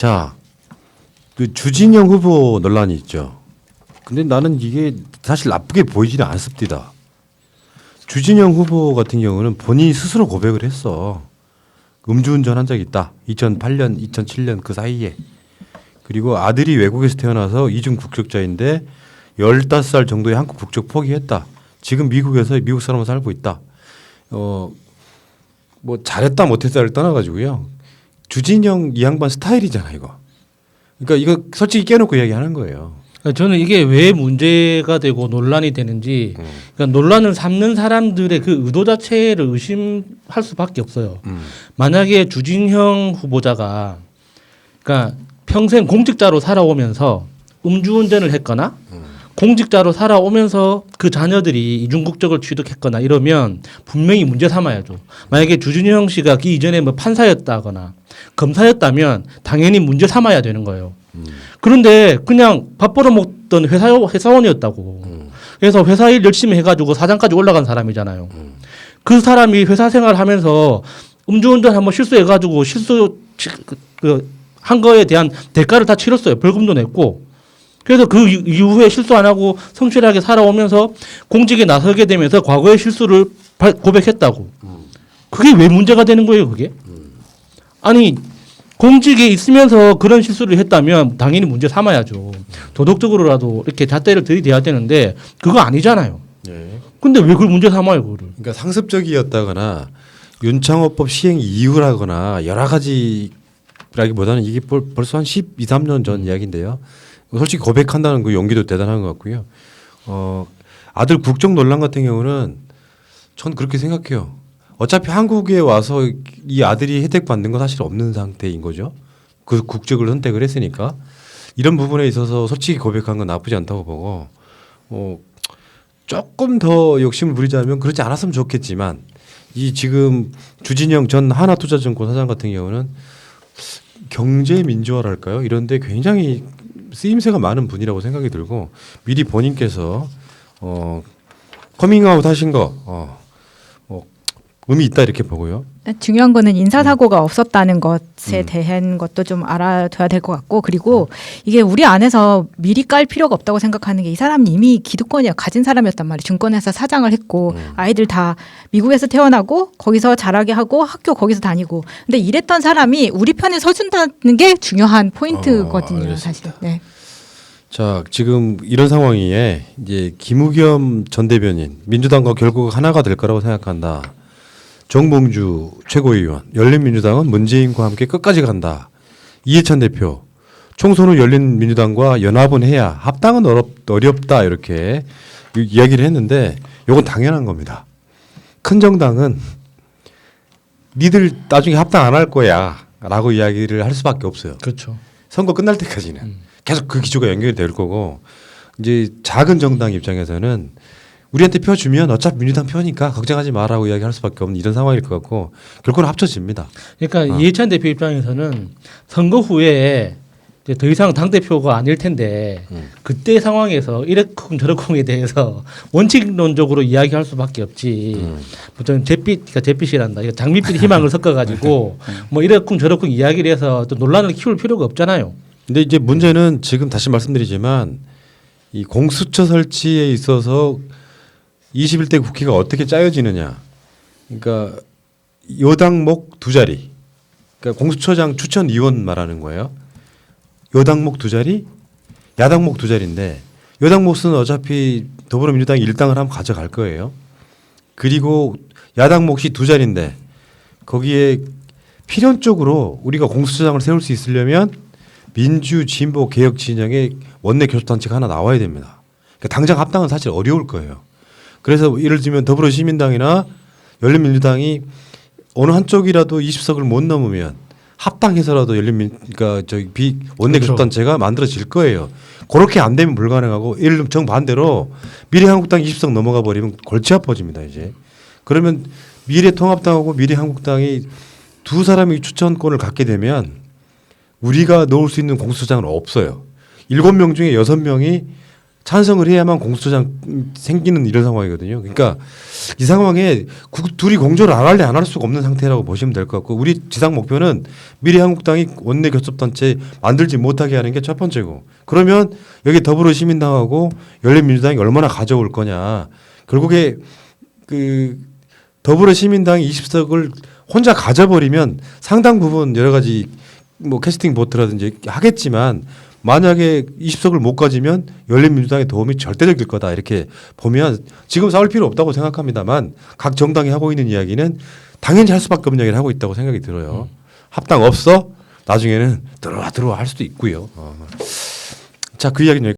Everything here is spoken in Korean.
자, 그 주진영 후보 논란이 있죠. 근데 나는 이게 사실 나쁘게 보이지는 않습니다. 주진영 후보 같은 경우는 본인이 스스로 고백을 했어. 음주운전 한 적이 있다. 2008년, 2007년 그 사이에. 그리고 아들이 외국에서 태어나서 이중 국적자인데 15살 정도의 한국 국적 포기했다. 지금 미국에서 미국 사람으로 살고 있다. 뭐 잘했다 못했다를 떠나가지고요. 주진영 이 양반 스타일이잖아 이거. 그러니까 이거 솔직히 깨놓고 이야기하는 거예요. 저는 이게 왜 문제가 되고 논란이 되는지 그러니까 논란을 삼는 사람들의 그 의도 자체를 의심할 수밖에 없어요. 만약에 주진형 후보자가 그러니까 평생 공직자로 살아오면서 음주운전을 했거나 공직자로 살아오면서 그 자녀들이 이중국적을 취득했거나 이러면 분명히 문제 삼아야죠. 만약에 주진형 씨가 그 이전에 뭐 판사였다거나 검사였다면 당연히 문제 삼아야 되는 거예요. 그런데 그냥 밥 벌어먹던 회사원이었다고. 그래서 회사 일 열심히 해가지고 사장까지 올라간 사람이잖아요. 그 사람이 회사 생활하면서 음주운전 한번 실수해가지고 한 거에 대한 대가를 다 치렀어요. 벌금도 냈고. 그래서 그 이후에 실수 안 하고 성실하게 살아오면서 공직에 나서게 되면서 과거의 실수를 고백했다고. 그게 왜 문제가 되는 거예요, 그게? 아니, 공직에 있으면서 그런 실수를 했다면 당연히 문제 삼아야죠. 도덕적으로라도 이렇게 잣대를 들이대야 되는데 그거 아니잖아요. 네. 근데 왜 그걸 문제 삼아요, 그거를? 그러니까 상습적이었다거나 윤창호법 시행 이후라거나 여러 가지라기보다는 이게 벌써 한 12, 13년 전 이야기인데요. 솔직히 고백한다는 그 용기도 대단한 것 같고요. 아들 국적 논란 같은 경우는 전 그렇게 생각해요. 어차피 한국에 와서 이 아들이 혜택 받는 건 사실 없는 상태인 거죠. 그 국적을 선택을 했으니까 이런 부분에 있어서 솔직히 고백한 건 나쁘지 않다고 보고 조금 더 욕심을 부리자면 그렇지 않았으면 좋겠지만 이 지금 주진영 전 하나투자증권 사장 같은 경우는 경제 민주화랄까요? 이런데 굉장히 쓰임새가 많은 분이라고 생각이 들고 미리 본인께서 커밍아웃 하신 거 의미 있다 이렇게 보고요. 중요한 거는 인사사고가 없었다는 것에 대한 것도 좀 알아둬야 될 것 같고 그리고 이게 우리 안에서 미리 깔 필요가 없다고 생각하는 게 이 사람은 이미 기득권이 가진 사람이었단 말이에요. 증권회사 사장을 했고 아이들 다 미국에서 태어나고 거기서 자라게 하고 학교 거기서 다니고 근데 이랬던 사람이 우리 편에 서준다는 게 중요한 포인트거든요. 사실. 네. 자, 지금 이런 상황이에 이제 김우겸 전 대변인 민주당과 결국 하나가 될 거라고 생각한다. 정봉주 최고위원, 열린민주당은 문재인과 함께 끝까지 간다. 이해찬 대표, 총선후 열린민주당과 연합은 해야 합당은 어렵다 이렇게 이야기를 했는데 이건 당연한 겁니다. 큰 정당은 니들 나중에 합당 안 할 거야 라고 이야기를 할 수밖에 없어요. 그렇죠. 선거 끝날 때까지는 계속 그 기조가 연결이 될 거고 이제 작은 정당 입장에서는 우리한테 표 주면 어차피 민주당 표니까 걱정하지 마라고 이야기할 수밖에 없는 이런 상황일 것 같고 결국은 합쳐집니다. 그러니까 이해찬 대표 입장에서는 선거 후에 이제 더 이상 당 대표가 아닐 텐데 그때 상황에서 이러쿵 저러쿵에 대해서 원칙론적으로 이야기할 수밖에 없지. 보통 잿빛이란다. 장밋빛 희망을 섞어가지고 뭐 이러쿵 저러쿵 이야기를 해서 또 논란을 키울 필요가 없잖아요. 근데 이제 문제는 지금 다시 말씀드리지만 이 공수처 설치에 있어서 21대 국회가 어떻게 짜여지느냐. 그러니까 여당목 두 자리. 그러니까 공수처장 추천위원 말하는 거예요. 여당목 두 자리, 야당목 두 자리인데 여당목은 어차피 더불어민주당이 일당을 하면 가져갈 거예요. 그리고 야당목이 두 자리인데 거기에 필연적으로 우리가 공수처장을 세울 수 있으려면 민주, 진보, 개혁 진영의 원내 교섭단체가 하나 나와야 됩니다. 그러니까 당장 합당은 사실 어려울 거예요. 그래서 예를 들면 더불어시민당이나 열린민주당이 어느 한쪽이라도 20석을 못 넘으면 합당해서라도 그러니까 원내 교섭단체가 만들어질 거예요. 그렇게 안 되면 불가능하고 예를 들면 정반대로 미래한국당 20석 넘어가 버리면 골치 아파집니다 이제. 그러면 미래통합당하고 미래한국당이 두 사람이 추천권을 갖게 되면 우리가 넣을 수 있는 공수처장은 없어요. 7명 중에 6명이 찬성을 해야만 공수처장 생기는 이런 상황이거든요. 그러니까 이 상황에 둘이 공조를 안 할래 안 할 수가 없는 상태라고 보시면 될 것 같고 우리 지상 목표는 미래한국당이 원내 교섭단체 만들지 못하게 하는 게 첫 번째고 그러면 여기 더불어시민당하고 열린민주당이 얼마나 가져올 거냐. 결국에 그 더불어시민당이 20석을 혼자 가져버리면 상당 부분 여러 가지 뭐 캐스팅 보트라든지 하겠지만 만약에 20석을 못 가지면 열린민주당의 도움이 절대적일 거다 이렇게 보면 지금 싸울 필요 없다고 생각합니다만 각 정당이 하고 있는 이야기는 당연히 할 수밖에 없는 이야기를 하고 있다고 생각이 들어요. 합당 없어? 나중에는 들어와 할 수도 있고요. 자, 그 이야기는 여기